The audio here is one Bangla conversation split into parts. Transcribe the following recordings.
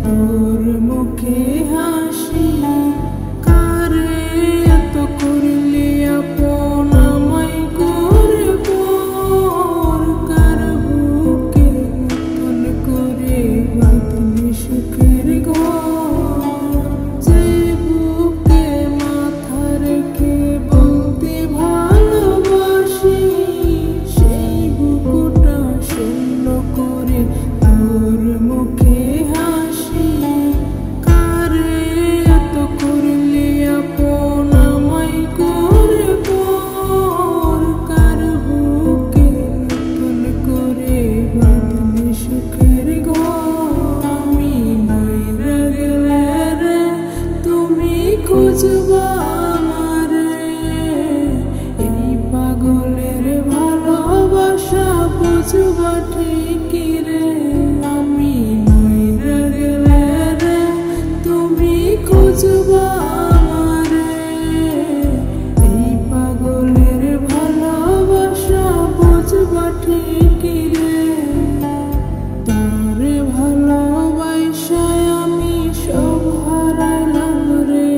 তোর মুখে হাসি। কারে এত করলি আপন আমায় করে পর, কার বুকে নতুন করে বাঁধলি সুখের ঘর। যে বুকে মাথা রেখে বলতে ভালোবাসি, সেই বুকুটা শূন্য করে তোর মুখে হাসি। কারে এত করলি আপন আমায় করে পর, কার বুকে নতুন করে বাঁধলি সুখের ঘর। আমি মইরা গেলে রে তুমি খুঁজবা আমারে, এই পাগলের ভালোবাসা বুঝবা ঠিকই রে। আমি মইরা গেলে রে তুমি খুঁজবা আমারে, এই পাগলের ভালোবাসা বুঝবা ঠিকই রে। তারে ভালোবাসায় আমি সব হারাইলাম রে,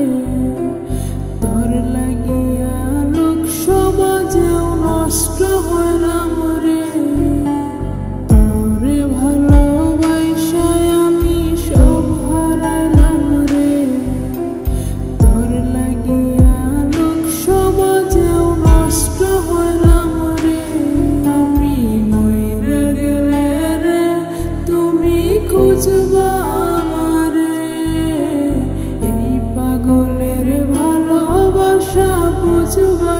তোর লাগিয়া লোক সমাজেও নষ্ট হইলাম রে। তোরে ভালোবাসায় আমি সব হারাইলাম রে, তোর লাগিয়া লোক সমাজেও নষ্ট হইলাম রে। আমি মইরা গেলে রে তুমি খুঁজবা আমারে, এই পাগলের ভালোবাসা বুঝবা